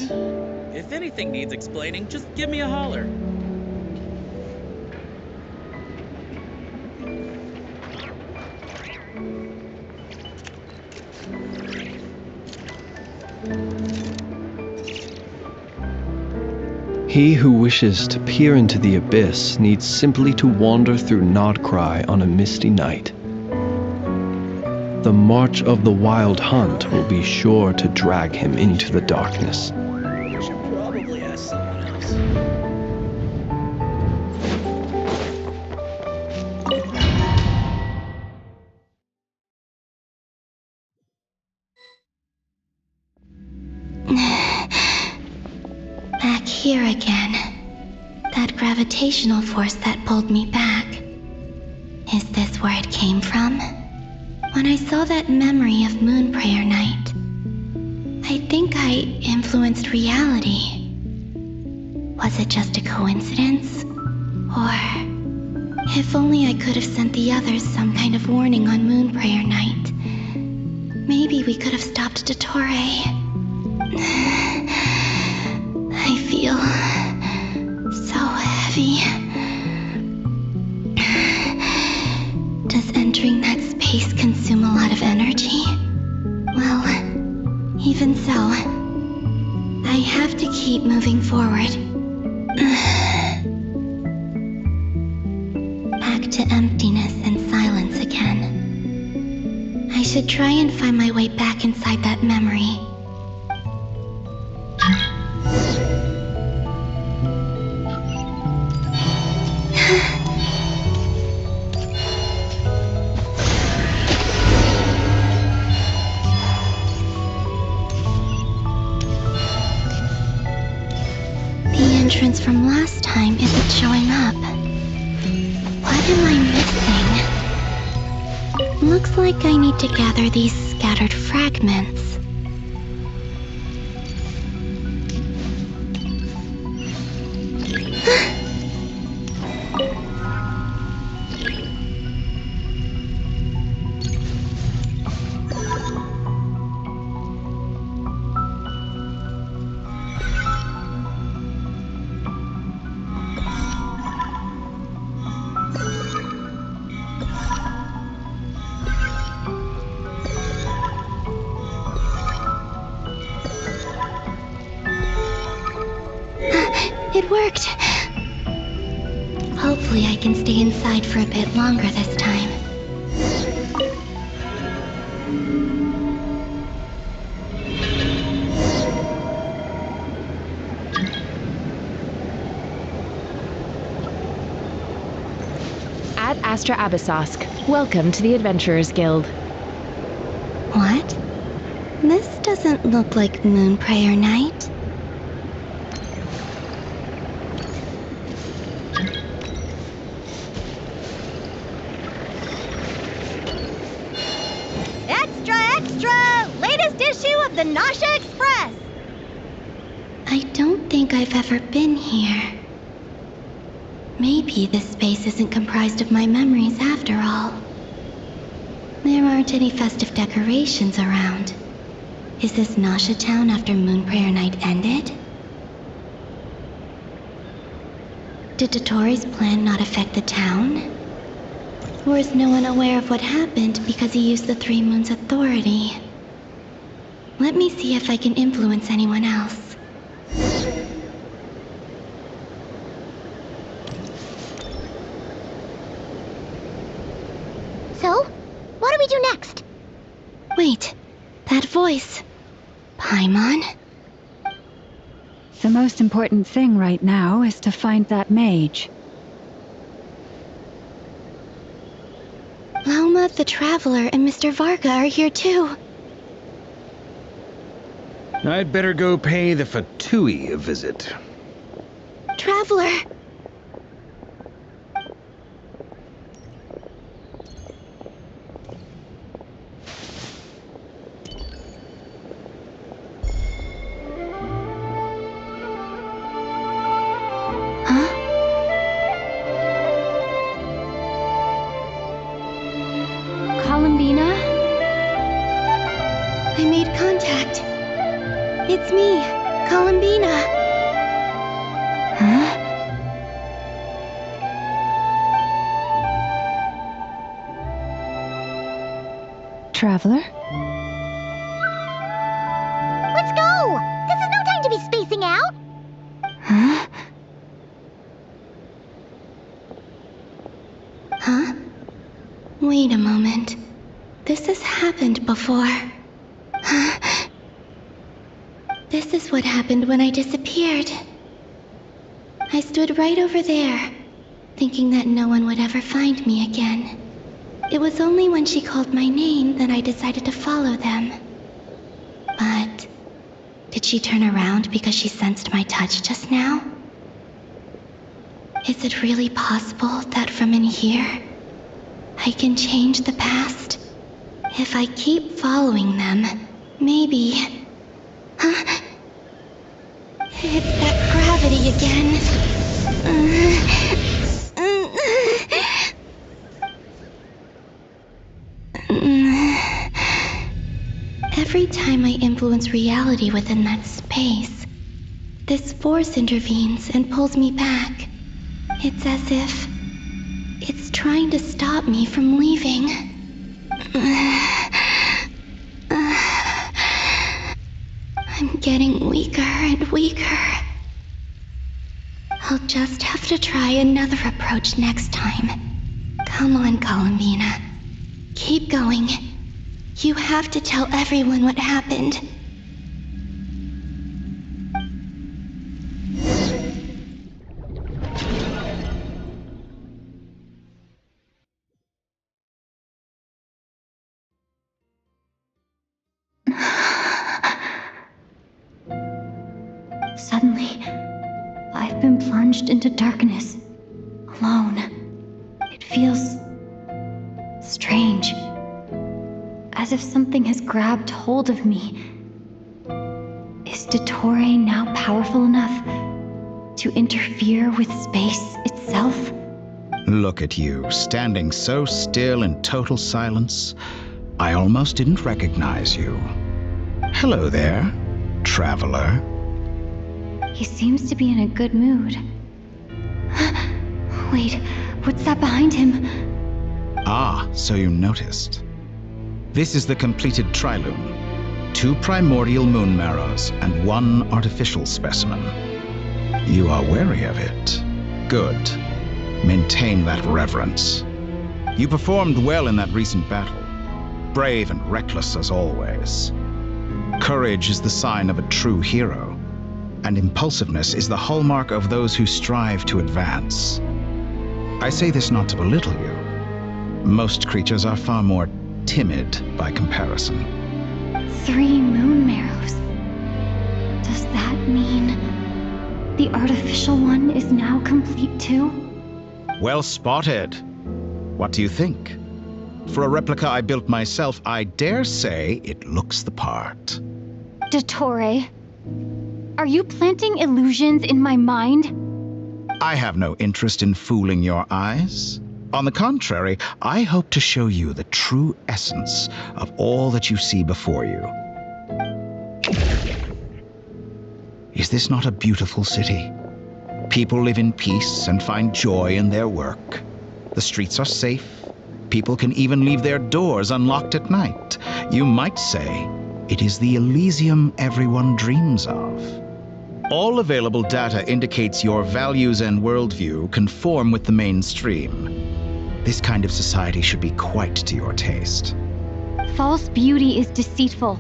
If anything needs explaining, just give me a holler. He who wishes to peer into the abyss needs simply to wander through Nodcry on a misty night. The march of the wild hunt will be sure to drag him into the darkness. You should probably ask someone else. Back here again. That gravitational force that pulled me back. Is this where it came from? When I saw that memory of Moon Prayer Night, I think I influenced reality. Was it just a coincidence? Or, if only I could have sent the others some kind of warning on Moon Prayer Night, maybe we could have stopped Dottore. I feel so heavy. Does entering that space consume a lot of energy? Well, even so, I have to keep moving forward. Back to emptiness and silence again. I should try and find my way back inside that memory. The entrance from last time isn't showing up. What am I missing? Looks like I need to gather these scattered fragments. It worked! Hopefully I can stay inside for a bit longer this time. Ad Astra Abyssosk. Welcome to the Adventurers Guild. What? This doesn't look like Moon Prayer Night. Extra, extra! Latest issue of the Nasha Express! I don't think I've ever been here. Maybe this space isn't comprised of my memories after all. There aren't any festive decorations around. Is this Nasha Town after Moon Prayer Night ended? Did Dottore's plan not affect the town? Or is no one aware of what happened because he used the Three Moons' authority? Let me see if I can influence anyone else. So, what do we do next? Wait, that voice. Paimon? The most important thing right now is to find that mage. Lauma the Traveler and Mr. Varga are here too. I'd better go pay the Fatui a visit. Traveler! Huh? Columbina? I made contact. It's me, Columbina! Huh? Traveler? Let's go! This is no time to be spacing out! Huh? Huh? Wait a moment. This has happened before. Huh? This is what happened when I disappeared. I stood right over there, thinking that no one would ever find me again. It was only when she called my name that I decided to follow them. But did she turn around because she sensed my touch just now? Is it really possible that from in here, I can change the past? If I keep following them, maybe... Huh? It's that gravity again. Every time I influence reality within that space, this force intervenes and pulls me back. It's as if it's trying to stop me from leaving. I'm getting weaker and weaker. I'll just have to try another approach next time. Come on, Columbina. Keep going. You have to tell everyone what happened. Suddenly, I've been plunged into darkness, alone. It feels strange, as if something has grabbed hold of me. Is Dottore now powerful enough to interfere with space itself? Look at you, standing so still in total silence. I almost didn't recognize you. Hello there, traveler. He seems to be in a good mood. Wait, what's that behind him? Ah, so you noticed. This is the completed trilune. 2 primordial moon marrows and 1 artificial specimen. You are wary of it. Good. Maintain that reverence. You performed well in that recent battle. Brave and reckless as always. Courage is the sign of a true hero, and impulsiveness is the hallmark of those who strive to advance. I say this not to belittle you. Most creatures are far more timid by comparison. 3 moon marrows. Does that mean the artificial one is now complete too? Well spotted. What do you think? For a replica I built myself, I dare say it looks the part. Dottore, are you planting illusions in my mind? I have no interest in fooling your eyes. On the contrary, I hope to show you the true essence of all that you see before you. Is this not a beautiful city? People live in peace and find joy in their work. The streets are safe. People can even leave their doors unlocked at night. You might say it is the Elysium everyone dreams of. All available data indicates your values and worldview conform with the mainstream. This kind of society should be quite to your taste. False beauty is deceitful.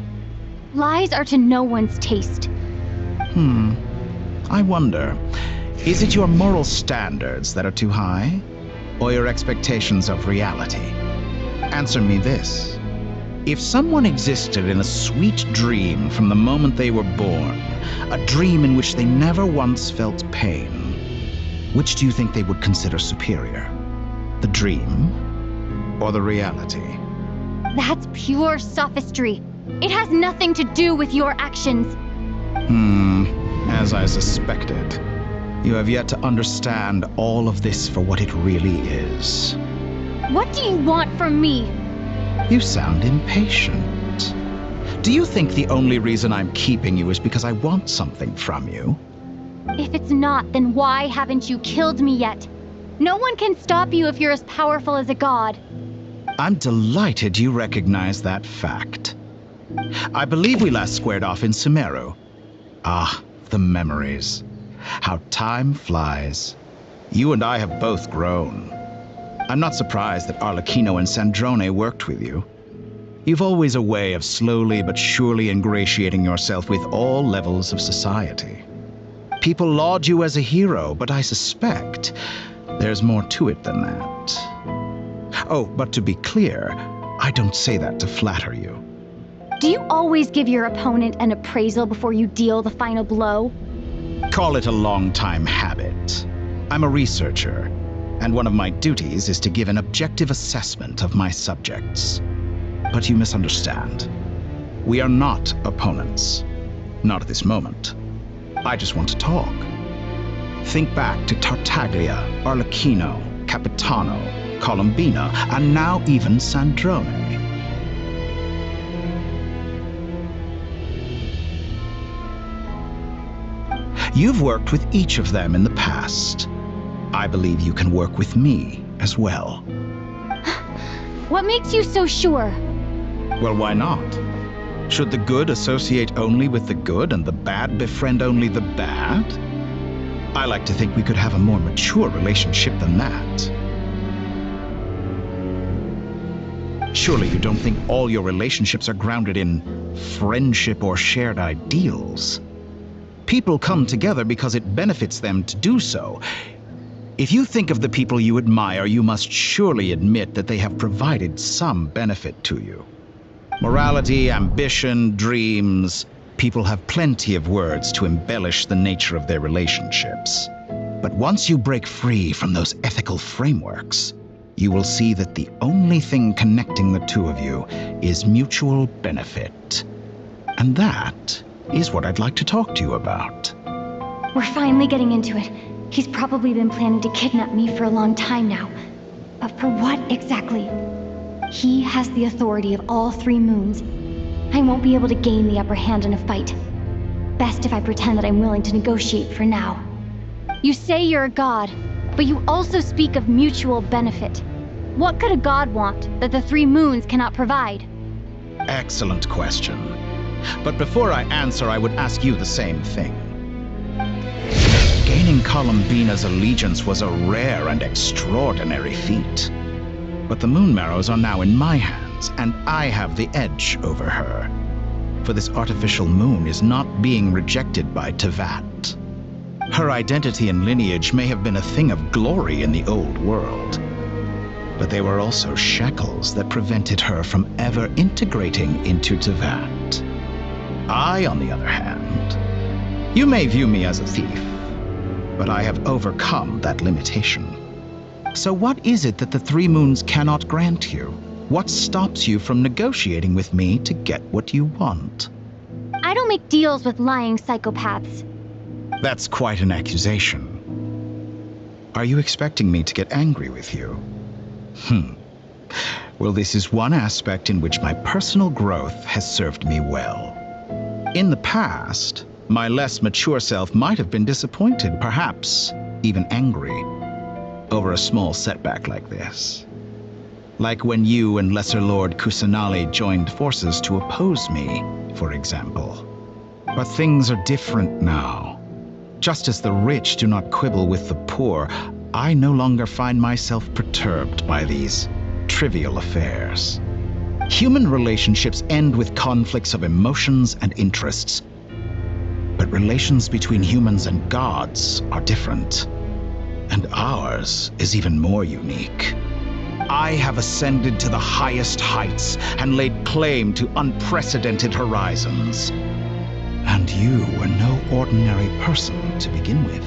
Lies are to no one's taste. I wonder, is it your moral standards that are too high, or your expectations of reality? Answer me this. If someone existed in a sweet dream from the moment they were born, a dream in which they never once felt pain, which do you think they would consider superior? The dream or the reality? That's pure sophistry. It has nothing to do with your actions. As I suspected. You have yet to understand all of this for what it really is. What do you want from me? You sound impatient. Do you think the only reason I'm keeping you is because I want something from you? If it's not, then why haven't you killed me yet? No one can stop you if you're as powerful as a god. I'm delighted you recognize that fact. I believe we last squared off in Sumeru. Ah, the memories. How time flies. You and I have both grown. I'm not surprised that Arlecchino and Sandrone worked with you. You've always a way of slowly but surely ingratiating yourself with all levels of society. People laud you as a hero, but I suspect there's more to it than that. Oh, but to be clear, I don't say that to flatter you. Do you always give your opponent an appraisal before you deal the final blow? Call it a long-time habit. I'm a researcher, and one of my duties is to give an objective assessment of my subjects. But you misunderstand. We are not opponents. Not at this moment. I just want to talk. Think back to Tartaglia, Arlecchino, Capitano, Colombina, and now even Sandrone. You've worked with each of them in the past. I believe you can work with me as well. What makes you so sure? Well, why not? Should the good associate only with the good and the bad befriend only the bad? I like to think we could have a more mature relationship than that. Surely you don't think all your relationships are grounded in friendship or shared ideals? People come together because it benefits them to do so. If you think of the people you admire, you must surely admit that they have provided some benefit to you. Morality, ambition, dreams. People have plenty of words to embellish the nature of their relationships. But once you break free from those ethical frameworks, you will see that the only thing connecting the two of you is mutual benefit. And that is what I'd like to talk to you about. We're finally getting into it. He's probably been planning to kidnap me for a long time now. But for what exactly? He has the authority of all 3 moons. I won't be able to gain the upper hand in a fight. Best if I pretend that I'm willing to negotiate for now. You say you're a god, but you also speak of mutual benefit. What could a god want that the 3 moons cannot provide? Excellent question. But before I answer, I would ask you the same thing. Gaining Colombina's allegiance was a rare and extraordinary feat. But the Moon Marrows are now in my hands, and I have the edge over her. For this artificial moon is not being rejected by Tevat. Her identity and lineage may have been a thing of glory in the old world, but they were also shackles that prevented her from ever integrating into Tevat. I, on the other hand, you may view me as a thief, but I have overcome that limitation. So what is it that the 3 moons cannot grant you? What stops you from negotiating with me to get what you want? I don't make deals with lying psychopaths. That's quite an accusation. Are you expecting me to get angry with you? Well, this is one aspect in which my personal growth has served me well. In the past, my less mature self might have been disappointed, perhaps even angry, over a small setback like this. Like when you and Lesser Lord Kusanali joined forces to oppose me, for example. But things are different now. Just as the rich do not quibble with the poor, I no longer find myself perturbed by these trivial affairs. Human relationships end with conflicts of emotions and interests. But relations between humans and gods are different. And ours is even more unique. I have ascended to the highest heights and laid claim to unprecedented horizons. And you were no ordinary person to begin with.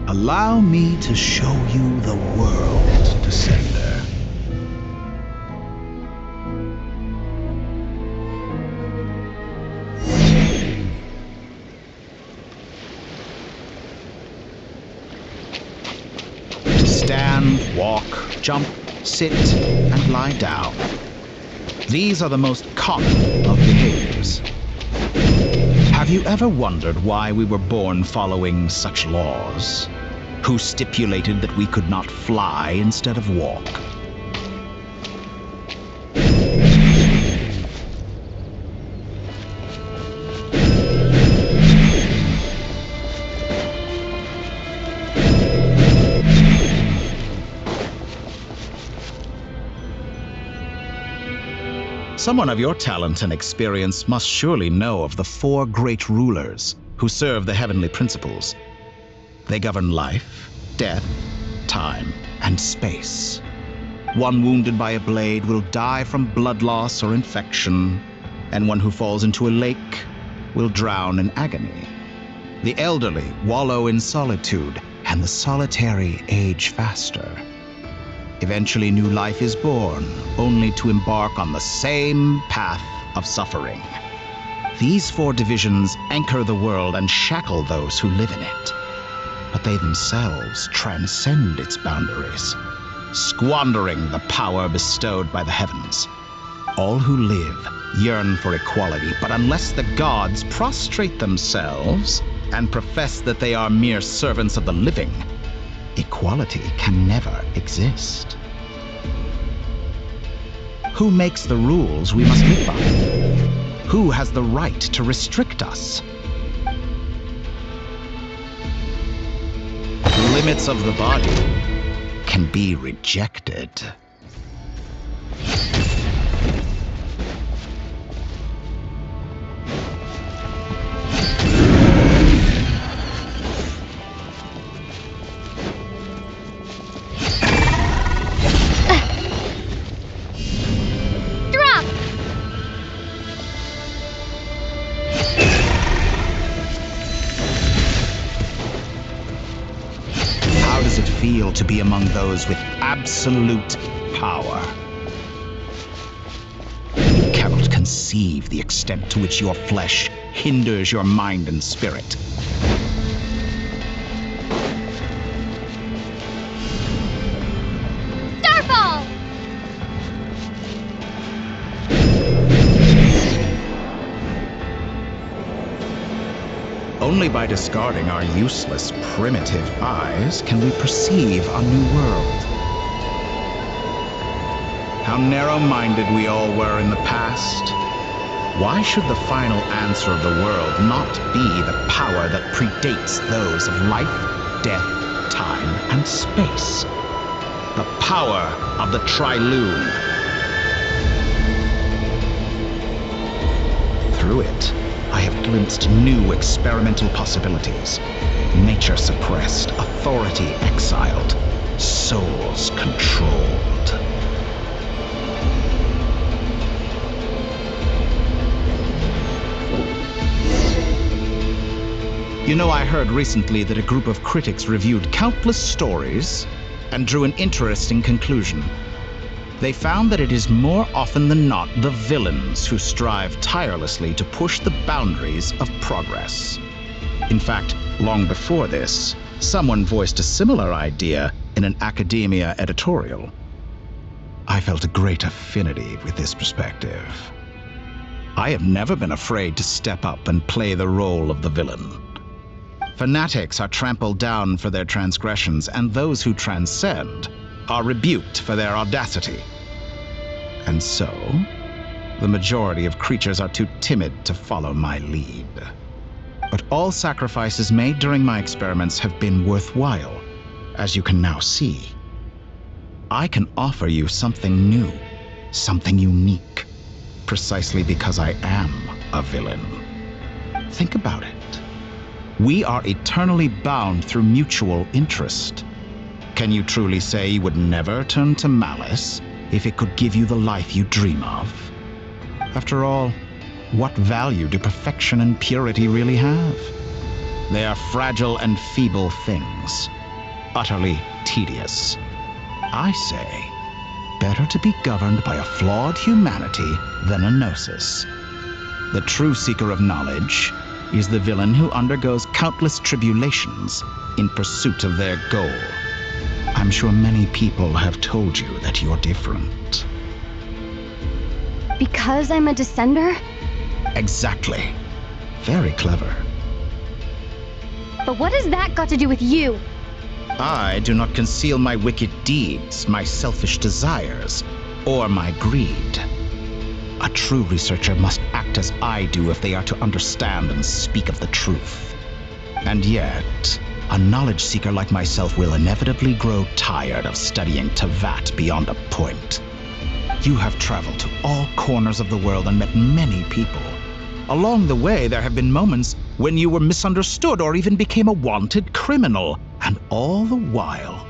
Allow me to show you the world, Descender. Stand, walk, jump, sit, and lie down. These are the most common of behaviors. Have you ever wondered why we were born following such laws? Who stipulated that we could not fly instead of walk? Someone of your talent and experience must surely know of the 4 great rulers who serve the heavenly principles. They govern life, death, time, and space. One wounded by a blade will die from blood loss or infection, and one who falls into a lake will drown in agony. The elderly wallow in solitude, and the solitary age faster. Eventually, new life is born, only to embark on the same path of suffering. These 4 divisions anchor the world and shackle those who live in it. But they themselves transcend its boundaries, squandering the power bestowed by the heavens. All who live yearn for equality, but unless the gods prostrate themselves and profess that they are mere servants of the living, equality can never exist. Who makes the rules we must live by? Who has the right to restrict us? The limits of the body can be rejected. Feel to be among those with absolute power. You cannot conceive the extent to which your flesh hinders your mind and spirit. Starfall! Only by discarding our useless, primitive eyes can we perceive a new world. How narrow-minded we all were in the past. Why should the final answer of the world not be the power that predates those of life, death, time, and space? The power of the Triloon. Through it, I have glimpsed new experimental possibilities. Nature suppressed, authority exiled, souls controlled. You know, I heard recently that a group of critics reviewed countless stories and drew an interesting conclusion. They found that it is more often than not the villains who strive tirelessly to push the boundaries of progress. In fact, long before this, someone voiced a similar idea in an academia editorial. I felt a great affinity with this perspective. I have never been afraid to step up and play the role of the villain. Fanatics are trampled down for their transgressions, and those who transcend are rebuked for their audacity. And so, the majority of creatures are too timid to follow my lead. But all sacrifices made during my experiments have been worthwhile, as you can now see. I can offer you something new, something unique, precisely because I am a villain. Think about it. We are eternally bound through mutual interest. Can you truly say you would never turn to malice if it could give you the life you dream of? After all, what value do perfection and purity really have? They are fragile and feeble things, utterly tedious. I say, better to be governed by a flawed humanity than a gnosis. The true seeker of knowledge is the villain who undergoes countless tribulations in pursuit of their goal. I'm sure many people have told you that you're different. Because I'm a descender? Exactly. Very clever. But what has that got to do with you? I do not conceal my wicked deeds, my selfish desires, or my greed. A true researcher must act as I do if they are to understand and speak of the truth. And yet, a knowledge seeker like myself will inevitably grow tired of studying Tavat beyond a point. You have traveled to all corners of the world and met many people. Along the way, there have been moments when you were misunderstood or even became a wanted criminal. And all the while,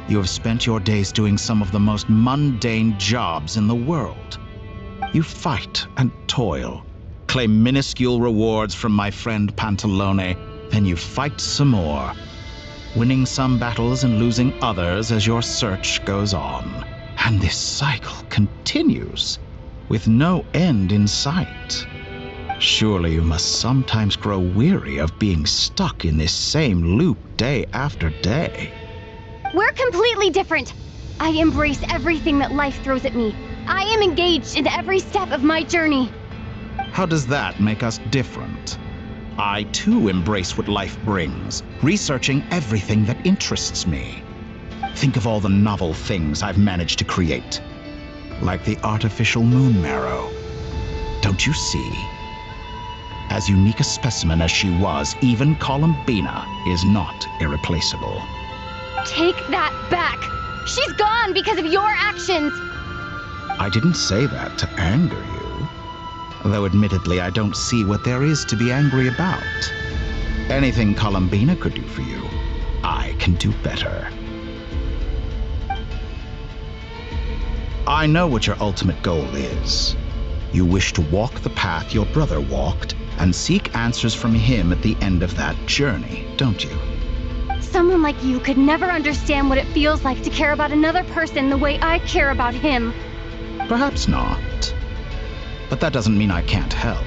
you have spent your days doing some of the most mundane jobs in the world. You fight and toil, claim minuscule rewards from my friend Pantalone, then you fight some more, winning some battles and losing others as your search goes on. And this cycle continues, with no end in sight. Surely you must sometimes grow weary of being stuck in this same loop day after day. We're completely different. I embrace everything that life throws at me. I am engaged in every step of my journey. How does that make us different? I too embrace what life brings, researching everything that interests me. Think of all the novel things I've managed to create, like the artificial moon marrow. Don't you see? As unique a specimen as she was, even Columbina is not irreplaceable. Take that back! She's gone because of your actions! I didn't say that to anger you. Though admittedly, I don't see what there is to be angry about. Anything Columbina could do for you, I can do better. I know what your ultimate goal is. You wish to walk the path your brother walked and seek answers from him at the end of that journey, don't you? Someone like you could never understand what it feels like to care about another person the way I care about him. Perhaps not. But that doesn't mean I can't help.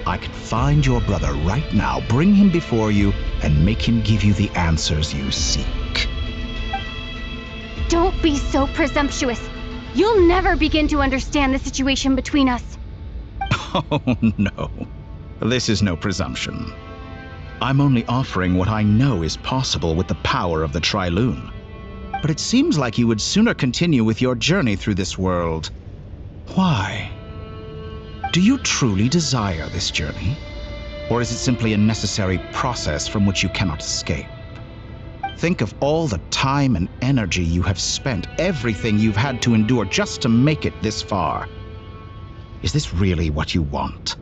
I can find your brother right now, bring him before you, and make him give you the answers you seek. Don't be so presumptuous. You'll never begin to understand the situation between us. Oh, no. This is no presumption. I'm only offering what I know is possible with the power of the Trilune. But it seems like you would sooner continue with your journey through this world. Why? Do you truly desire this journey? Or is it simply a necessary process from which you cannot escape? Think of all the time and energy you have spent, everything you've had to endure just to make it this far. Is this really what you want?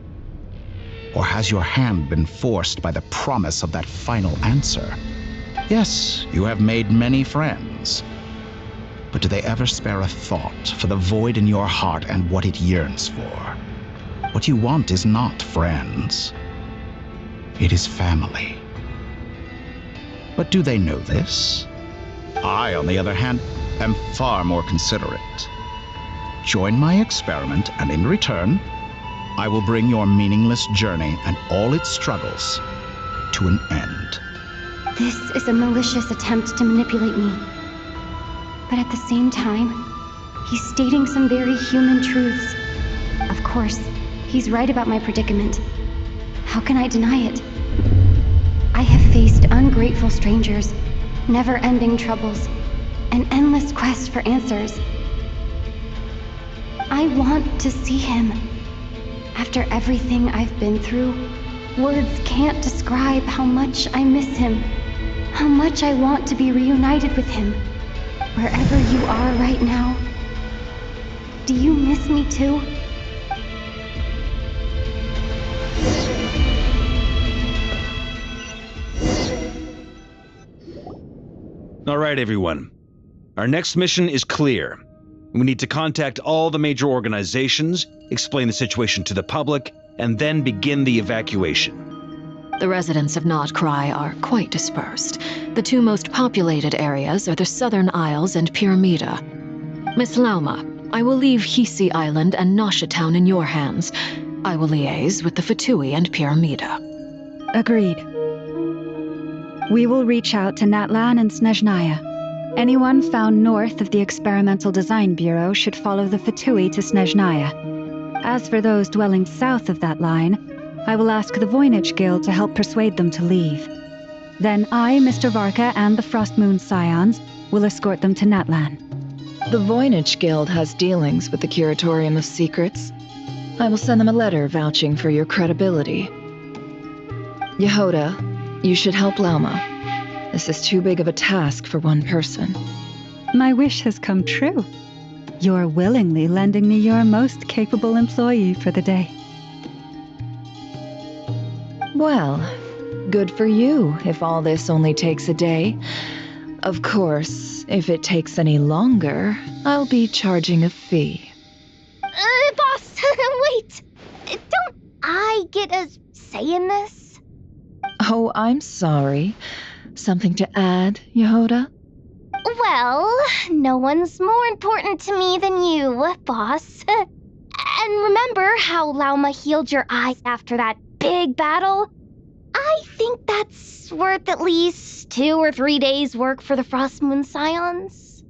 Or has your hand been forced by the promise of that final answer? Yes, you have made many friends. But do they ever spare a thought for the void in your heart and what it yearns for? What you want is not friends. It is family. But do they know this? I, on the other hand, am far more considerate. Join my experiment, and in return, I will bring your meaningless journey and all its struggles to an end. This is a malicious attempt to manipulate me. But at the same time, he's stating some very human truths. Of course, he's right about my predicament. How can I deny it? I have faced ungrateful strangers, never-ending troubles, an endless quest for answers. I want to see him. After everything I've been through, words can't describe how much I miss him, how much I want to be reunited with him. Wherever you are right now, do you miss me too? All right, everyone. Our next mission is clear. We need to contact all the major organizations, explain the situation to the public, and then begin the evacuation. The residents of Notcry are quite dispersed. The two most populated areas are the Southern Isles and Pyramida. Miss Lauma, I will leave Hisi Island and Nasha Town in your hands. I will liaise with the Fatui and Pyramida. Agreed. We will reach out to Natlan and Snezhnaya. Anyone found north of the Experimental Design Bureau should follow the Fatui to Snezhnaya. As for those dwelling south of that line, I will ask the Voynich Guild to help persuade them to leave. Then I, Mr. Varka, and the Frostmoon Scions will escort them to Natlan. The Voynich Guild has dealings with the Curatorium of Secrets. I will send them a letter vouching for your credibility. Yehoda, you should help Lauma. This is too big of a task for one person. My wish has come true. You're willingly lending me your most capable employee for the day. Well, good for you if all this only takes a day. Of course, if it takes any longer, I'll be charging a fee. Boss, wait! Don't I get a say in this? Oh, I'm sorry. Something to add, Yehoda? Well, no one's more important to me than you, boss. And remember how Lauma healed your eyes after that big battle? I think that's worth at least 2 or 3 days' work for the Frostmoon Scions.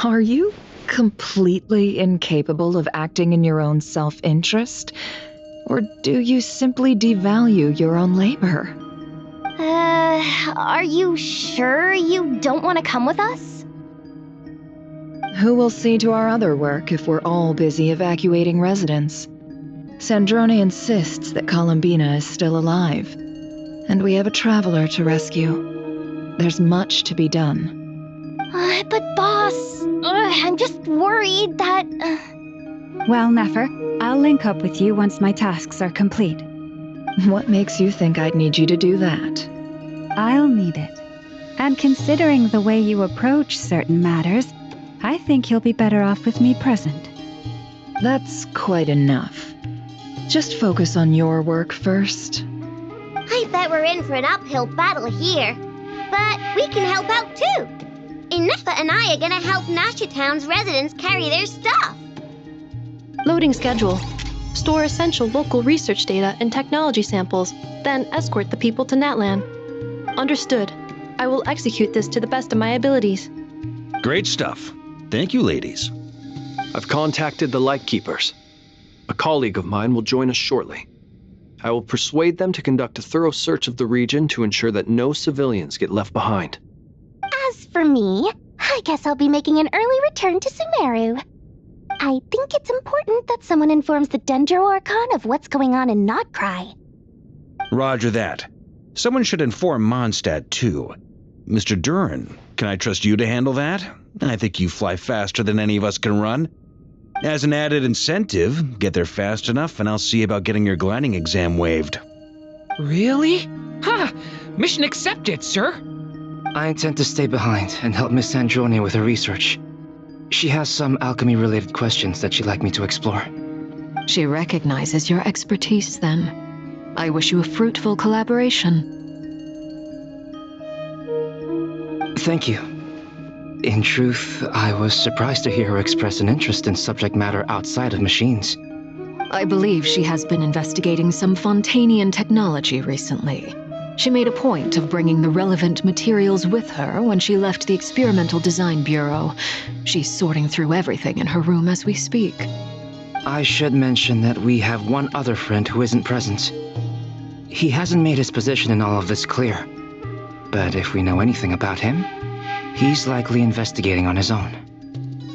Are you completely incapable of acting in your own self-interest? Or do you simply devalue your own labor? Are you sure you don't want to come with us? Who will see to our other work if we're all busy evacuating residents? Sandrone insists that Columbina is still alive, and we have a traveler to rescue. There's much to be done. But boss, I'm just worried that... Well, Nefer, I'll link up with you once my tasks are complete. What makes you think I'd need you to do that? I'll need it. And considering the way you approach certain matters, I think you'll be better off with me present. That's quite enough. Just focus on your work first. I bet we're in for an uphill battle here. But we can help out too. Inefa and I are gonna help Nasha Town's residents carry their stuff. Loading schedule. Store essential local research data and technology samples, then escort the people to Natlan. Understood. I will execute this to the best of my abilities. Great stuff. Thank you, ladies. I've contacted the Lightkeepers. A colleague of mine will join us shortly. I will persuade them to conduct a thorough search of the region to ensure that no civilians get left behind. As for me, I guess I'll be making an early return to Sumeru. I think it's important that someone informs the Dendro Archon of what's going on in Notcry. Roger that. Someone should inform Mondstadt, too. Mr. Duran, can I trust you to handle that? I think you fly faster than any of us can run. As an added incentive, get there fast enough and I'll see about getting your gliding exam waived. Really? Ha! Mission accepted, sir! I intend to stay behind and help Miss Sandrone with her research. She has some alchemy-related questions that she'd like me to explore. She recognizes your expertise then. I wish you a fruitful collaboration. Thank you. In truth, I was surprised to hear her express an interest in subject matter outside of machines. I believe she has been investigating some Fontanian technology recently. She made a point of bringing the relevant materials with her when she left the Experimental Design Bureau. She's sorting through everything in her room as we speak. I should mention that we have one other friend who isn't present. He hasn't made his position in all of this clear. But if we know anything about him, he's likely investigating on his own.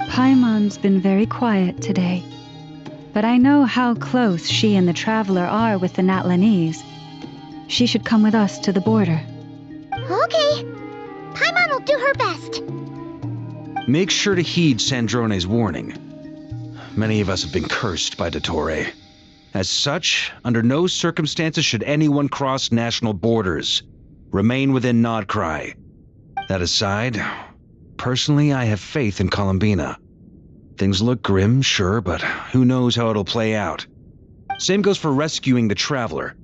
Paimon's been very quiet today. But I know how close she and the Traveler are with the Natlanese. She should come with us to the border. Okay. Paimon will do her best. Make sure to heed Sandrone's warning. Many of us have been cursed by Dottore. As such, under no circumstances should anyone cross national borders. Remain within Nodcry. That aside, personally I have faith in Columbina. Things look grim, sure, but who knows how it'll play out. Same goes for rescuing the Traveler.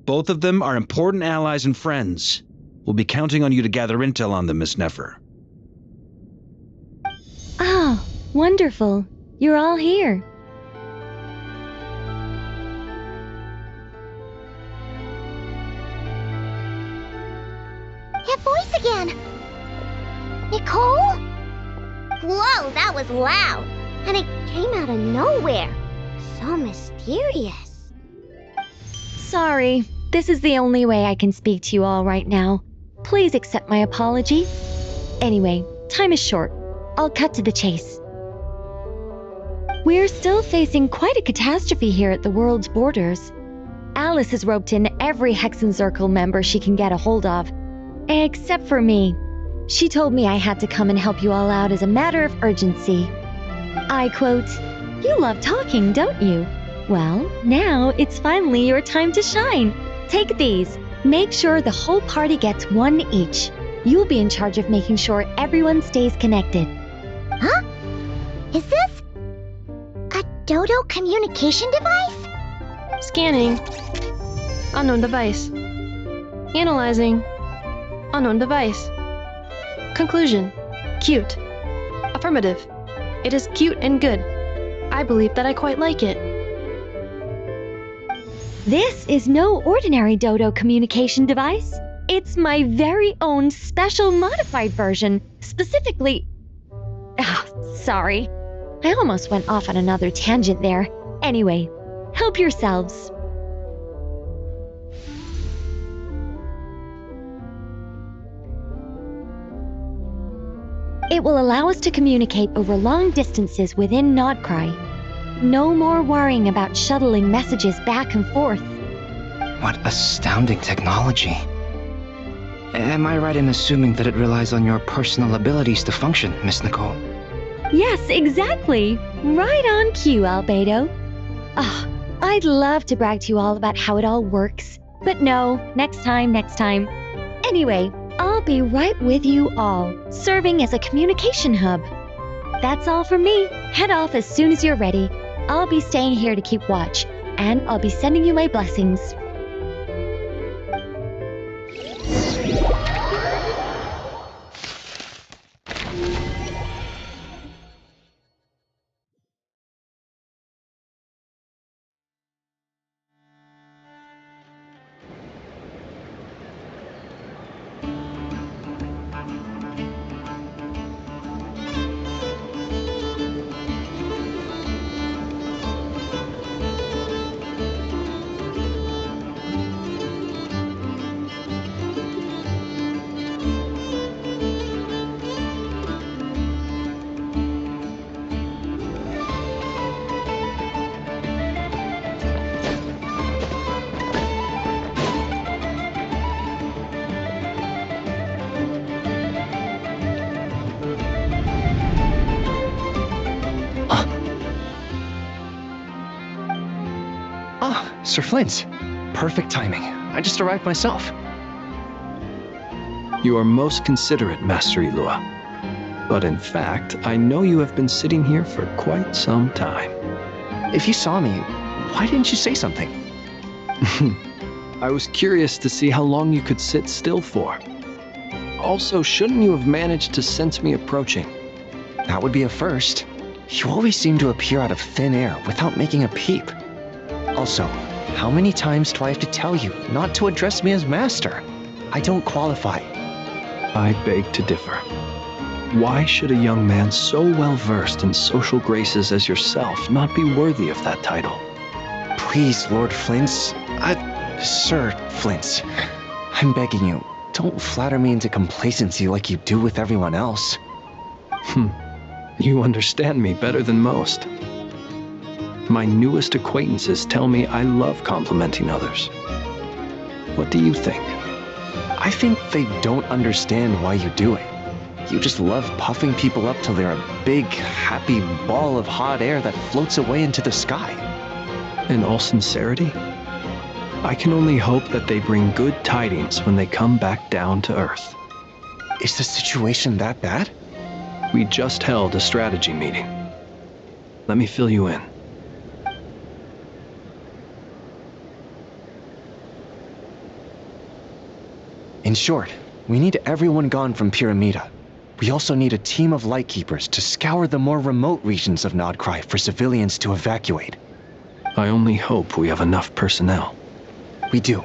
Both of them are important allies and friends. We'll be counting on you to gather intel on them, Miss Nefer. Oh, wonderful. You're all here. That voice again. Nicole? Whoa, that was loud. And it came out of nowhere. So mysterious. Sorry, this is the only way I can speak to you all right now. Please accept my apology. Anyway, time is short. I'll cut to the chase. We're still facing quite a catastrophe here at the world's borders. Alice has roped in every Hexen Circle member she can get a hold of. Except for me. She told me I had to come and help you all out as a matter of urgency. I quote, "You love talking, don't you? Well, now it's finally your time to shine. Take these. Make sure the whole party gets one each. You'll be in charge of making sure everyone stays connected." Huh? Is this a Dodo communication device? Scanning. Unknown device. Analyzing. Unknown device. Conclusion. Cute. Affirmative. It is cute and good. I believe that I quite like it. This is no ordinary Dodo communication device. It's my very own special modified version, specifically... sorry. I almost went off on another tangent there. Anyway, help yourselves. It will allow us to communicate over long distances within Nodcry. No more worrying about shuttling messages back and forth. What astounding technology. Am I right in assuming that it relies on your personal abilities to function, Miss Nicole? Yes, exactly. Right on cue, Albedo. I'd love to brag to you all about how it all works. But no, next time. Anyway, I'll be right with you all, serving as a communication hub. That's all from me. Head off as soon as you're ready. I'll be staying here to keep watch, and I'll be sending you my blessings. Sir Flint. Perfect timing. I just arrived myself. You are most considerate, Master Ilua. But in fact, I know you have been sitting here for quite some time. If you saw me, why didn't you say something? I was curious to see how long you could sit still for. Also, shouldn't you have managed to sense me approaching? That would be a first. You always seem to appear out of thin air without making a peep. Also, how many times do I have to tell you not to address me as master? I don't qualify. I beg to differ. Why should a young man so well versed in social graces as yourself not be worthy of that title? Please, Lord Flint's... Sir Flint's. I'm begging you, don't flatter me into complacency like you do with everyone else. You understand me better than most. My newest acquaintances tell me I love complimenting others. What do you think? I think they don't understand why you do it. You just love puffing people up till they're a big, happy ball of hot air that floats away into the sky. In all sincerity, I can only hope that they bring good tidings when they come back down to Earth. Is the situation that bad? We just held a strategy meeting. Let me fill you in. In short, we need everyone gone from Pyramida. We also need a team of Lightkeepers to scour the more remote regions of Nodcry for civilians to evacuate. I only hope we have enough personnel. We do.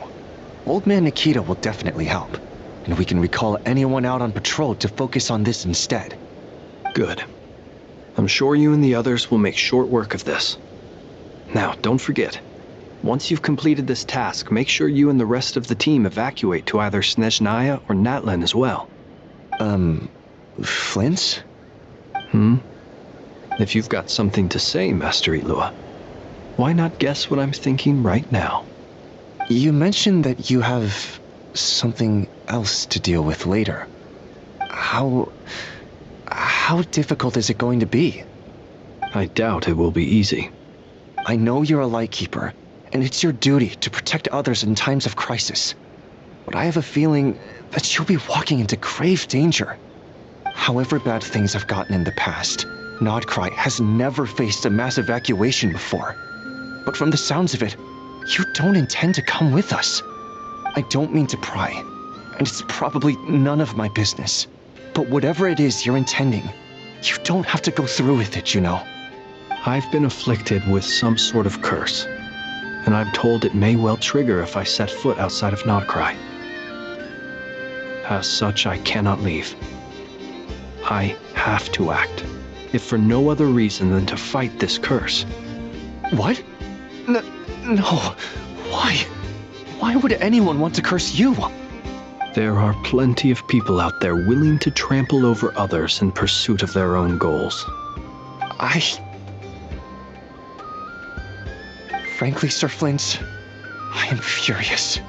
Old Man Nikita will definitely help. and we can recall anyone out on patrol to focus on this instead. Good. I'm sure you and the others will make short work of this. Now, don't forget, once you've completed this task, make sure you and the rest of the team evacuate to either Snezhnaya or Natlan as well. Flint? If you've got something to say, Master Ilua, why not guess what I'm thinking right now? You mentioned that you have something else to deal with later. How difficult is it going to be? I doubt it will be easy. I know you're a Lightkeeper, and it's your duty to protect others in times of crisis. But I have a feeling that you'll be walking into grave danger. However bad things have gotten in the past, Nodcry has never faced a mass evacuation before. But from the sounds of it, you don't intend to come with us. I don't mean to pry, and it's probably none of my business. But whatever it is you're intending, you don't have to go through with it, you know. I've been afflicted with some sort of curse, and I'm told it may well trigger if I set foot outside of Nodcry. As such, I cannot leave. I have to act, if for no other reason than to fight this curse. What? No. Why? Why would anyone want to curse you? There are plenty of people out there willing to trample over others in pursuit of their own goals. Frankly, Sir Flint, I am furious.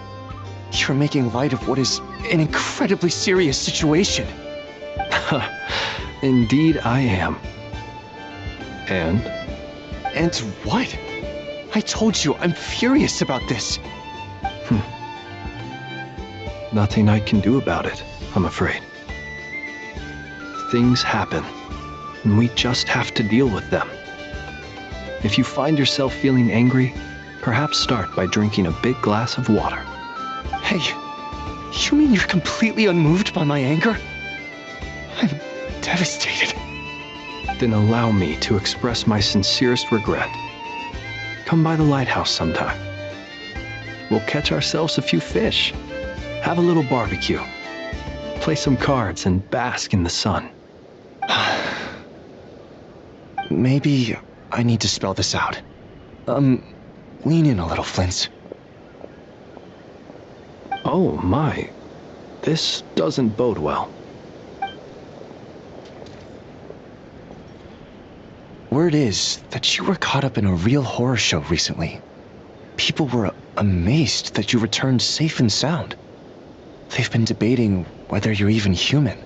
You're making light of what is an incredibly serious situation. Indeed I am. And? And what? I told you, I'm furious about this. Nothing I can do about it, I'm afraid. Things happen, and we just have to deal with them. If you find yourself feeling angry, perhaps start by drinking a big glass of water. Hey, you mean you're completely unmoved by my anger? I'm devastated. Then allow me to express my sincerest regret. Come by the lighthouse sometime. We'll catch ourselves a few fish, have a little barbecue, play some cards, and bask in the sun. Maybe I need to spell this out. Lean in a little, Flint. Oh my, this doesn't bode well. Word is that you were caught up in a real horror show recently. People were amazed that you returned safe and sound. They've been debating whether you're even human.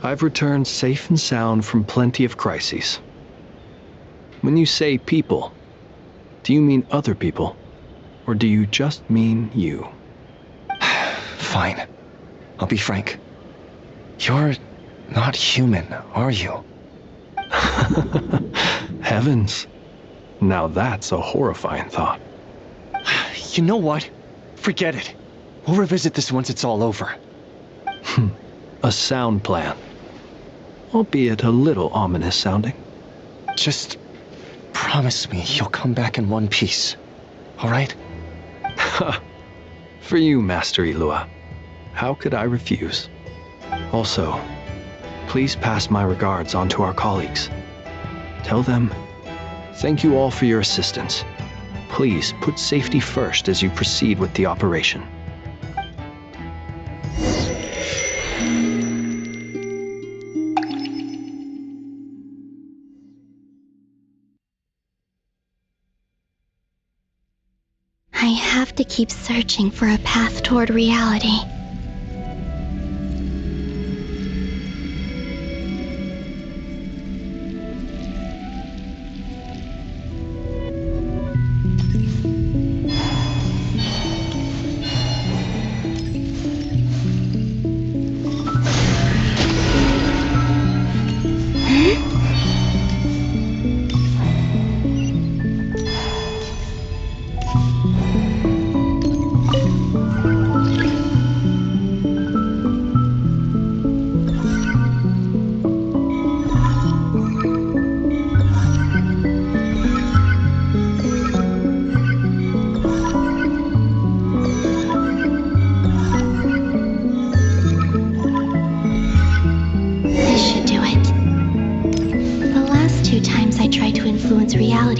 I've returned safe and sound from plenty of crises. When you say people, do you mean other people, or do you just mean you? Fine. I'll be frank. You're not human, are you? Heavens. Now that's a horrifying thought. You know what? Forget it. We'll revisit this once it's all over. A sound plan. Albeit a little ominous sounding. Just promise me you'll come back in one piece. All right? For you, Master Ilua. How could I refuse? Also, please pass my regards on to our colleagues. Tell them, thank you all for your assistance. Please put safety first as you proceed with the operation. I have to keep searching for a path toward reality.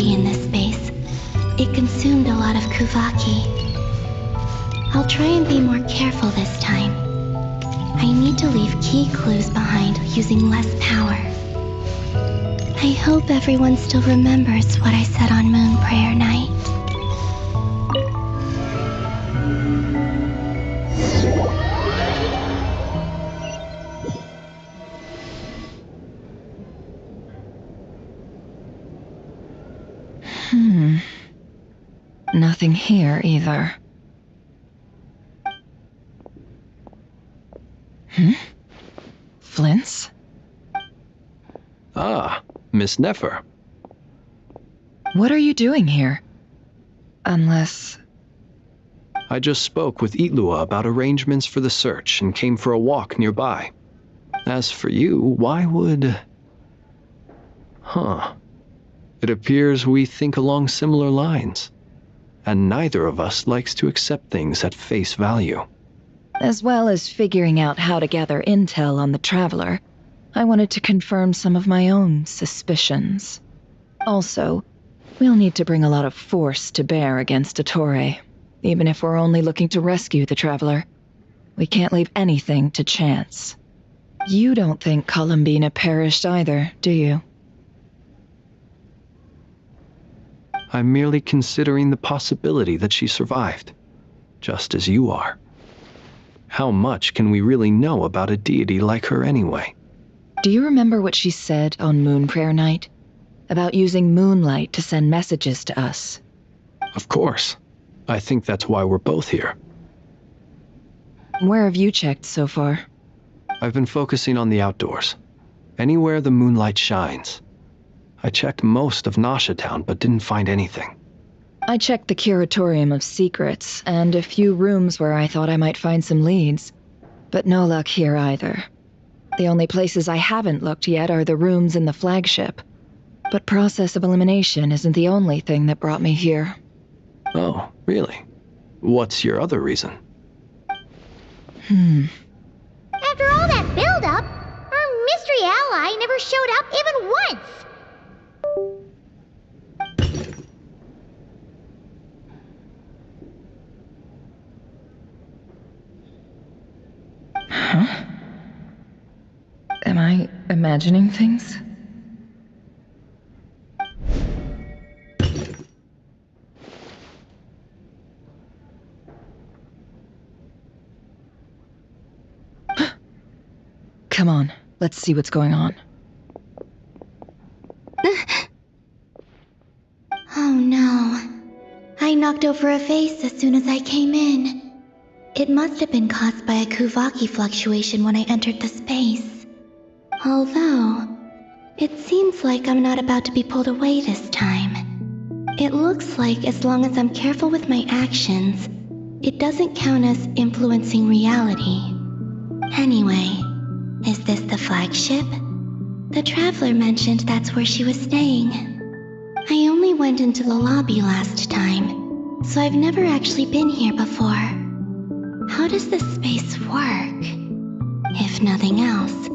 electricity in this space. It consumed a lot of Kuvaki. I'll try and be more careful this time. I need to leave key clues behind using less power. I hope everyone still remembers what I said on Moon Prayer Night. Nothing here either. Flints? Ah, Miss Nefer. What are you doing here? Unless... I just spoke with Itlua about arrangements for the search and came for a walk nearby. As for you, why would... It appears we think along similar lines, and neither of us likes to accept things at face value. As well as figuring out how to gather intel on the Traveler, I wanted to confirm some of my own suspicions. Also, we'll need to bring a lot of force to bear against Ettore, even if we're only looking to rescue the Traveler. We can't leave anything to chance. You don't think Columbina perished either, do you? I'm merely considering the possibility that she survived, just as you are. How much can we really know about a deity like her anyway? Do you remember what she said on Moon Prayer Night? About using moonlight to send messages to us? Of course. I think that's why we're both here. Where have you checked so far? I've been focusing on the outdoors. Anywhere the moonlight shines. I checked most of Nasha Town, but didn't find anything. I checked the Curatorium of Secrets, and a few rooms where I thought I might find some leads. But no luck here either. The only places I haven't looked yet are the rooms in the flagship. But process of elimination isn't the only thing that brought me here. Oh, really? What's your other reason? After all that build-up, our mystery ally never showed up even once! Huh? Am I imagining things? Come on, let's see what's going on. Oh no. I knocked over a vase as soon as I came in. It must have been caused by a Kuvaki fluctuation when I entered the space. Although, it seems like I'm not about to be pulled away this time. It looks like as long as I'm careful with my actions, it doesn't count as influencing reality. Anyway, is this the flagship? The Traveler mentioned that's where she was staying. I only went into the lobby last time, so I've never actually been here before. How does this space work? If nothing else,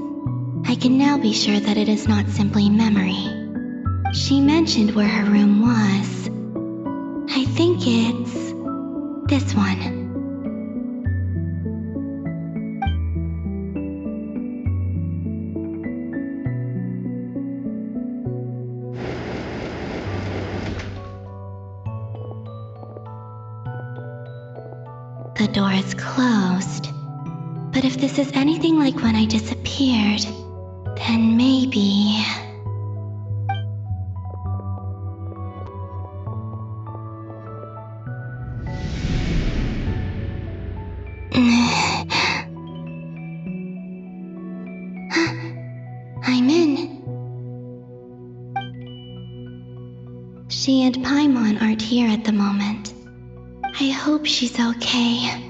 I can now be sure that it is not simply memory. She mentioned where her room was. I think it's this one. The door is closed. But if this is anything like when I disappeared, then maybe... I'm in. She and Paimon aren't here at the moment. I hope she's okay.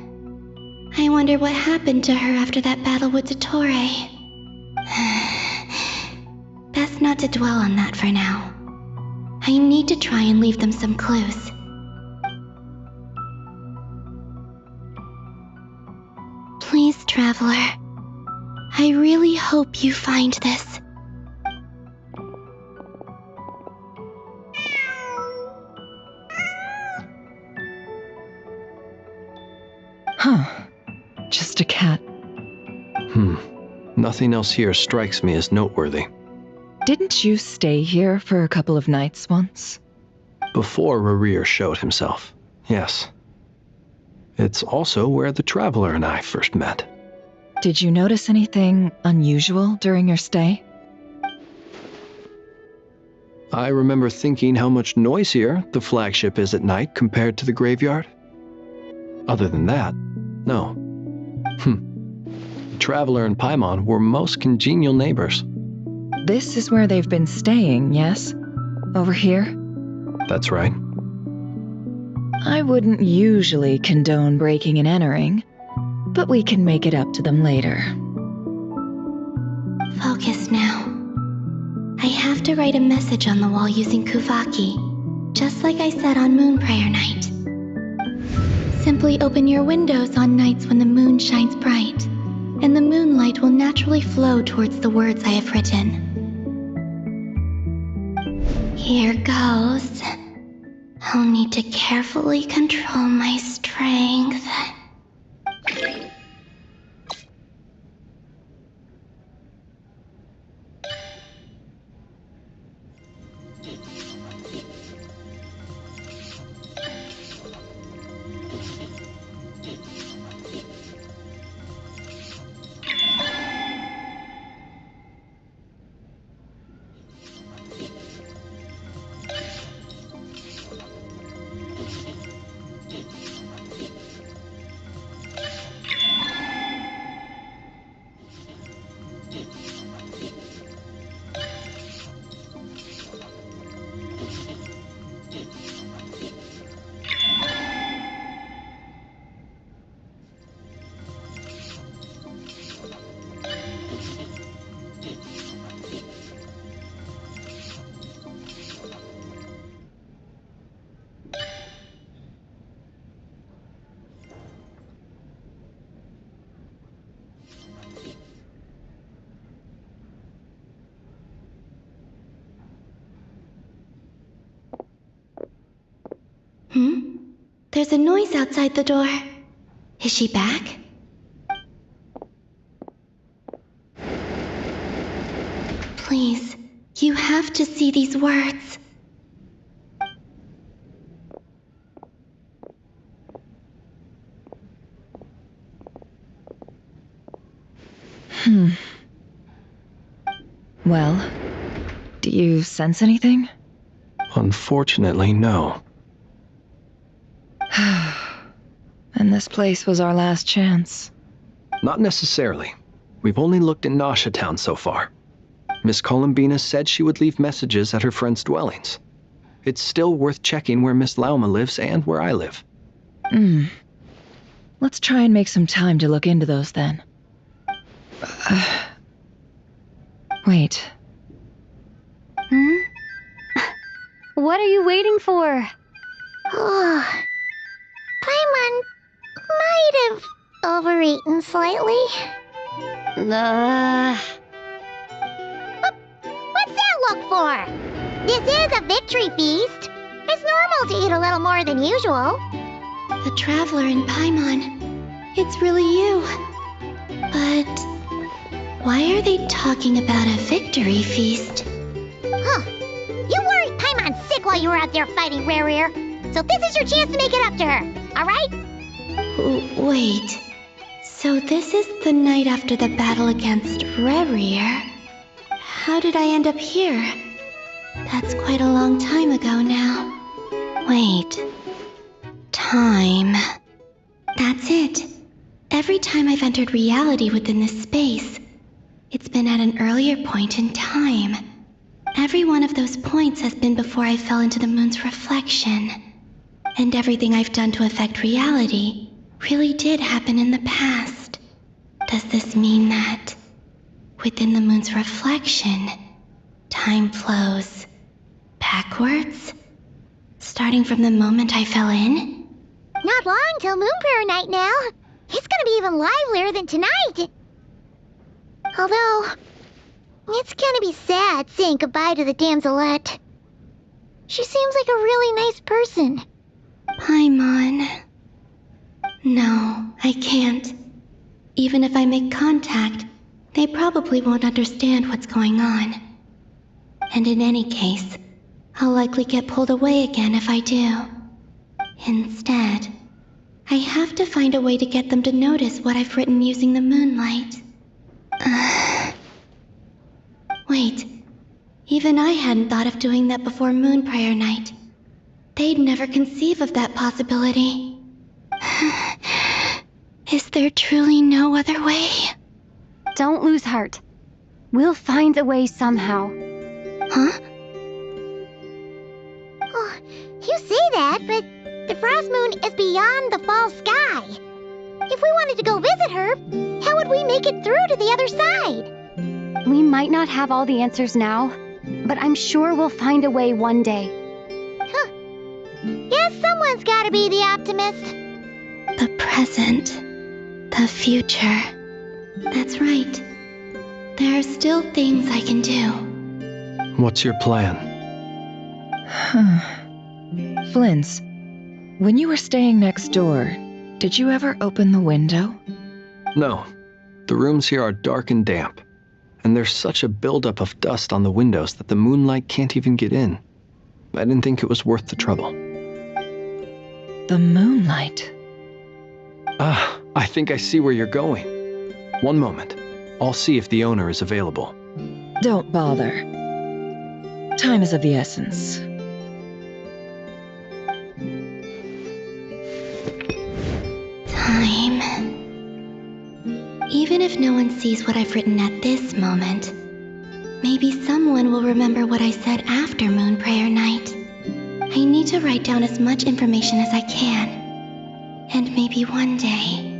I wonder what happened to her after that battle with Ettore. Best not to dwell on that for now. I need to try and leave them some clues. Please, Traveler. I really hope you find this. Nothing else here strikes me as noteworthy. Didn't you stay here for a couple of nights once? Before Rerir showed himself, yes. It's also where the Traveler and I first met. Did you notice anything unusual during your stay? I remember thinking how much noisier the flagship is at night compared to the graveyard. Other than that, no. The Traveler and Paimon were most congenial neighbors. This is where they've been staying, yes? Over here? That's right. I wouldn't usually condone breaking and entering, but we can make it up to them later. Focus now. I have to write a message on the wall using Kuvaki, just like I said on Moon Prayer Night. Simply open your windows on nights when the moon shines bright, and the moonlight will naturally flow towards the words I have written. Here goes. I'll need to carefully control my strength. There's a noise outside the door. Is she back? Please, you have to see these words. Well, do you sense anything? Unfortunately, no. And this place was our last chance. Not necessarily. We've only looked in Nasha Town so far. Miss Columbina said she would leave messages at her friends' dwellings. It's still worth checking where Miss Lauma lives and where I live. Let's try and make some time to look into those then. Wait. What are you waiting for? Paimon might have overeaten slightly. What's that look for? This is a victory feast. It's normal to eat a little more than usual. The Traveler and Paimon. It's really you. But why are they talking about a victory feast? You worried Paimon sick while you were out there fighting Rerir, so this is your chance to make it up to her, alright? Wait. So this is the night after the battle against Rerir? How did I end up here? That's quite a long time ago now. Wait. Time. That's it. Every time I've entered reality within this space, it's been at an earlier point in time. Every one of those points has been before I fell into the moon's reflection. And everything I've done to affect reality really did happen in the past. Does this mean that, within the moon's reflection, time flows backwards? Starting from the moment I fell in? Not long till Moon Prayer Night now. It's gonna be even livelier than tonight. Although, it's gonna be sad saying goodbye to the damselette. She seems like a really nice person. Paimon. No, I can't. even if I make contact, they probably won't understand what's going on. And in any case, I'll likely get pulled away again if I do. Instead, I have to find a way to get them to notice what I've written using the moonlight. Wait, even I hadn't thought of doing that before Moon Prayer Night. They'd never conceive of that possibility. Is there truly no other way? Don't lose heart. We'll find a way somehow. Huh? Oh, you say that, but the Frost Moon is beyond the fall sky. If we wanted to go visit her, how would we make it through to the other side? We might not have all the answers now, but I'm sure we'll find a way one day. Huh. Guess someone's gotta be the optimist. The present. The future. That's right. There are still things I can do. What's your plan? Flint's, when you were staying next door, did you ever open the window? No. The rooms here are dark and damp, and there's such a buildup of dust on the windows that the moonlight can't even get in. I didn't think it was worth the trouble. The moonlight. Ah, I think I see where you're going. One moment. I'll see if the owner is available. Don't bother. Time is of the essence. Time. Even if no one sees what I've written at this moment, maybe someone will remember what I said after Moon Prayer Night. I need to write down as much information as I can. And maybe one day...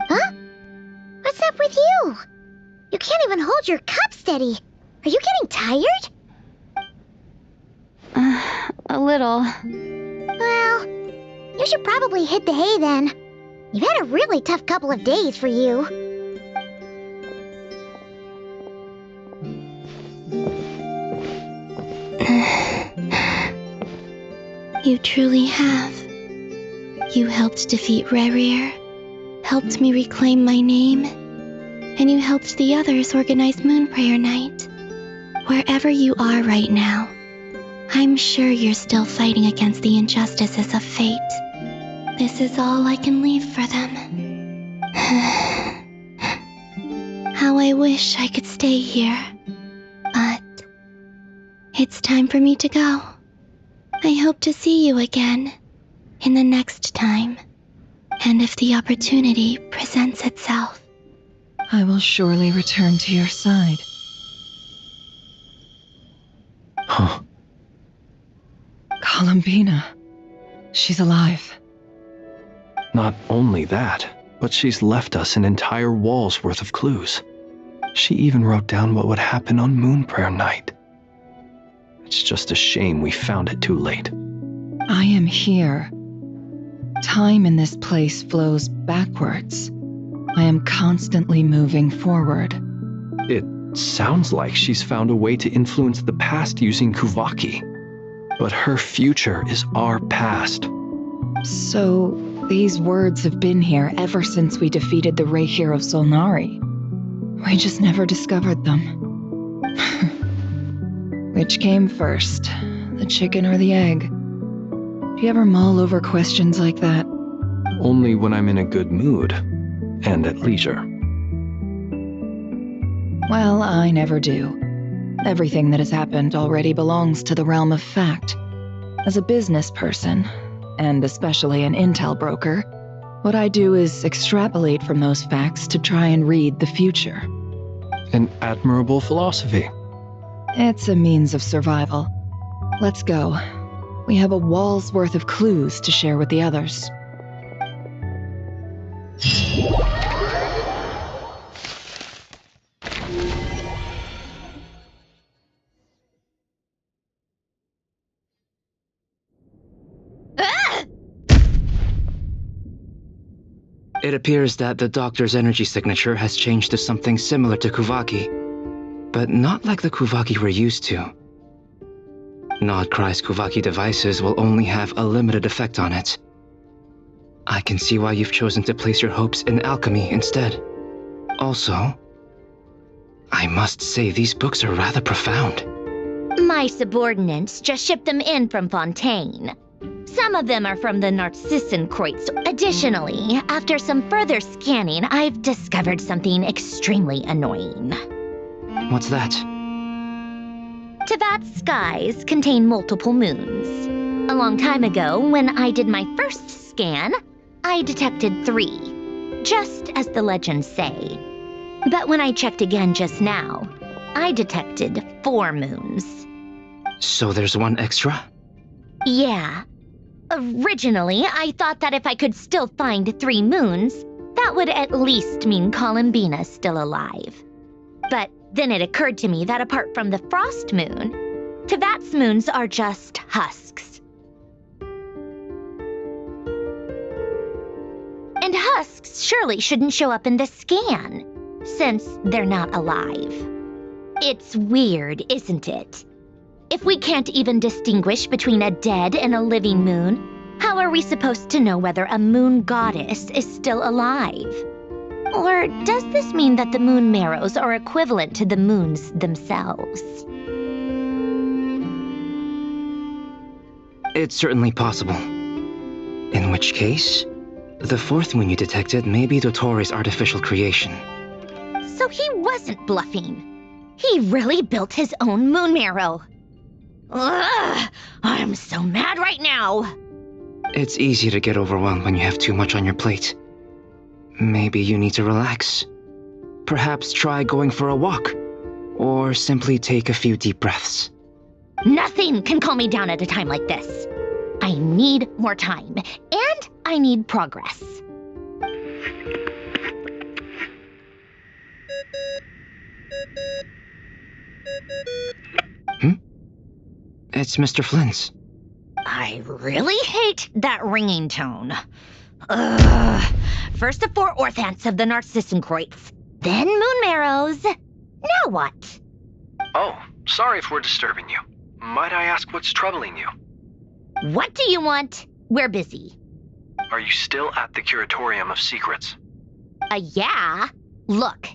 Huh? What's up with you? You can't even hold your cup steady. Are you getting tired? A little. Well, you should probably hit the hay then. You've had a really tough couple of days for you. You truly have. You helped defeat Rerir, helped me reclaim my name, and you helped the others organize Moon Prayer Night. Wherever you are right now, I'm sure you're still fighting against the injustices of fate. This is all I can leave for them. How I wish I could stay here. But it's time for me to go. I hope to see you again in the next time, and if the opportunity presents itself. I will surely return to your side. Huh. Columbina. She's alive. Not only that, but she's left us an entire wall's worth of clues. She even wrote down what would happen on Moon Prayer Night. It's just a shame we found it too late. I am here. Time in this place flows backwards. I am constantly moving forward. It sounds like she's found a way to influence the past using Kuvaki. But her future is our past. So, these words have been here ever since we defeated the Reihir of Solnari. We just never discovered them. Which came first, the chicken or the egg? Do you ever mull over questions like that? Only when I'm in a good mood, and at leisure. Well, I never do. Everything that has happened already belongs to the realm of fact. As a business person, and especially an intel broker, what I do is extrapolate from those facts to try and read the future. An admirable philosophy. It's a means of survival. Let's go. We have a wall's worth of clues to share with the others. It appears that the doctor's energy signature has changed to something similar to Kuvaki, but not like the Kuvaki we're used to. Nodcry's Kuvaki devices will only have a limited effect on it, I can see why you've chosen to place your hopes in alchemy instead. Also, I must say these books are rather profound. My subordinates just shipped them in from Fontaine. Some of them are from the Narcissenkreuz. Additionally, after some further scanning, I've discovered something extremely annoying. What's that? Teyvat's skies contain multiple moons. A long time ago, when I did my first scan, I detected 3, just as the legends say. But when I checked again just now, I detected 4 moons. So there's one extra? Yeah. Originally, I thought that if I could still find 3 moons, that would at least mean Columbina's still alive. But then it occurred to me that apart from the frost moon, Teyvat's moons are just husks. And husks surely shouldn't show up in the scan, since they're not alive. It's weird, isn't it? If we can't even distinguish between a dead and a living moon, how are we supposed to know whether a moon goddess is still alive? Or does this mean that the moon marrows are equivalent to the moons themselves? It's certainly possible. In which case, the 4th moon you detected may be Dottore artificial creation. So he wasn't bluffing. He really built his own moon marrow. Ugh! I'm so mad right now! It's easy to get overwhelmed when you have too much on your plate. Maybe you need to relax. Perhaps try going for a walk, or simply take a few deep breaths. Nothing can calm me down at a time like this. I need more time, and I need progress. It's Mr. Flynn's. I really hate that ringing tone. Ugh. First the 4 orthants of the Narcissenkreuz, then moon marrows. Now what? Oh, sorry if we're disturbing you. Might I ask what's troubling you? What do you want? We're busy. Are you still at the Curatorium of Secrets? Yeah. Look,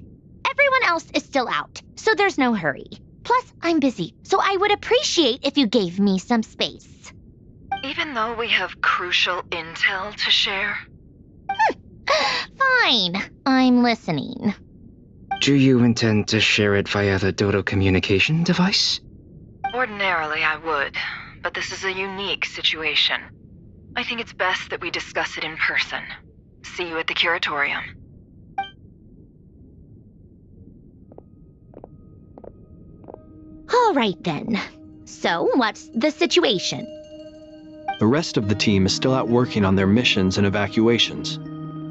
everyone else is still out, so there's no hurry. Plus, I'm busy, so I would appreciate if you gave me some space. Even though we have crucial intel to share? Fine, I'm listening. Do you intend to share it via the Dodo communication device? Ordinarily, I would, but this is a unique situation. I think it's best that we discuss it in person. See you at the Curatorium. All right then. So, what's the situation? The rest of the team is still out working on their missions and evacuations,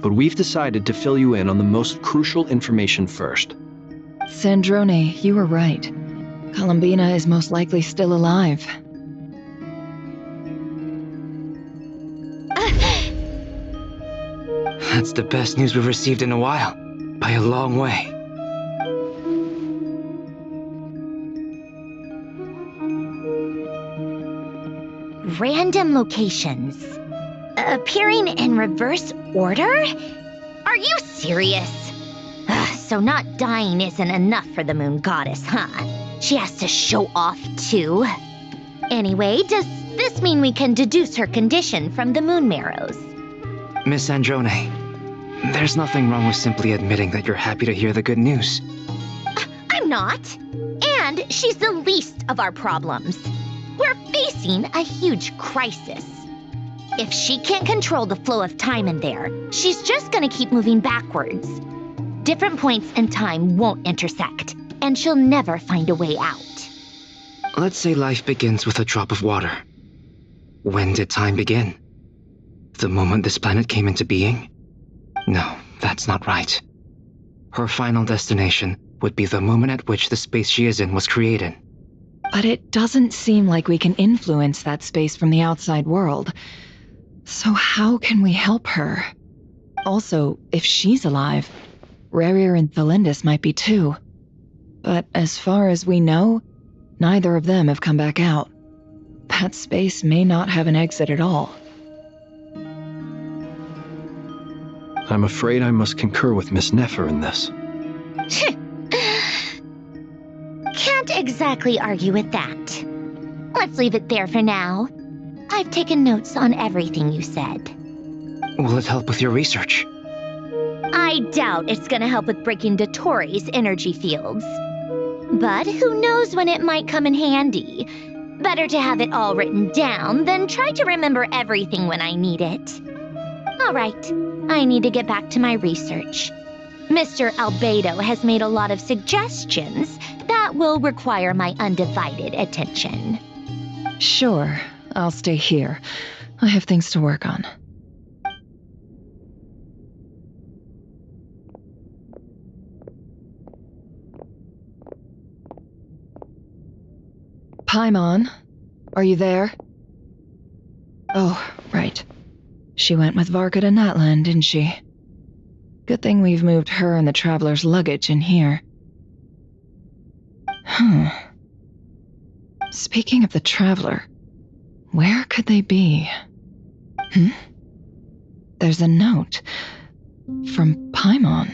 but we've decided to fill you in on the most crucial information first. Sandrone, you were right. Columbina is most likely still alive. That's the best news we've received in a while, by a long way. Random locations. Appearing in reverse order? Are you serious? So not dying isn't enough for the moon goddess, huh? She has to show off too. Anyway, does this mean we can deduce her condition from the moon marrows? Miss Androne, there's nothing wrong with simply admitting that you're happy to hear the good news. I'm not. And she's the least of our problems. We're facing a huge crisis. If she can't control the flow of time in there, she's just gonna keep moving backwards. Different points in time won't intersect, and she'll never find a way out. Let's say life begins with a drop of water. When did time begin? The moment this planet came into being? No, that's not right. Her final destination would be the moment at which the space she is in was created. But it doesn't seem like we can influence that space from the outside world. So how can we help her? Also, if she's alive, Rerir and Thelindis might be too. But as far as we know, neither of them have come back out. That space may not have an exit at all. I'm afraid I must concur with Miss Nefer in this. Can't exactly argue with that. Let's leave it there for now. I've taken notes on everything you said. Will it help with your research? I doubt it's gonna help with breaking Dotori's energy fields. But who knows when it might come in handy. Better to have it all written down than try to remember everything when I need it. All right, I need to get back to my research. Mr. Albedo has made a lot of suggestions that will require my undivided attention. Sure, I'll stay here. I have things to work on. Paimon, are you there? Oh, right. She went with Varka to Natlan, didn't she? Good thing we've moved her and the Traveler's luggage in here. Speaking of the Traveler, where could they be? There's a note from Paimon.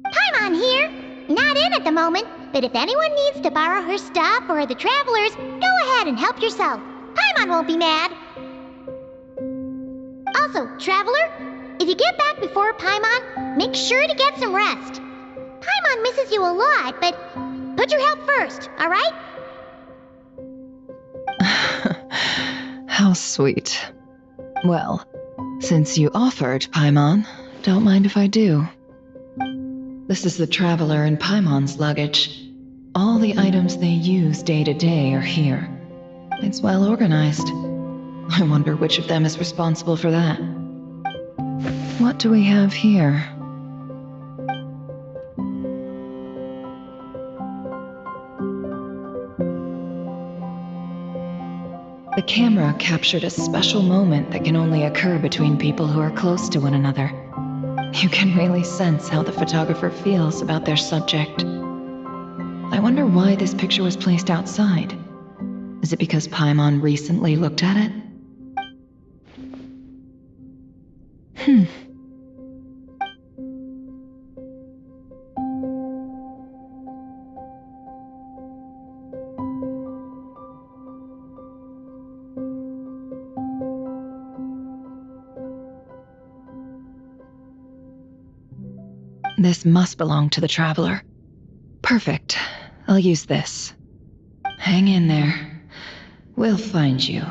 Paimon here. Not in at the moment, but if anyone needs to borrow her stuff or the Travelers, go ahead and help yourself. Paimon won't be mad. Also, Traveler, if you get back before Paimon, make sure to get some rest. Paimon misses you a lot, but put your health first, all right? How sweet. Well, since you offered, Paimon, don't mind if I do. This is the Traveler and Paimon's luggage. All the items they use day to day are here. It's well organized. I wonder which of them is responsible for that. What do we have here? The camera captured a special moment that can only occur between people who are close to one another. You can really sense how the photographer feels about their subject. I wonder why this picture was placed outside. Is it because Paimon recently looked at it? This must belong to the Traveler. Perfect. I'll use this. Hang in there. We'll find you.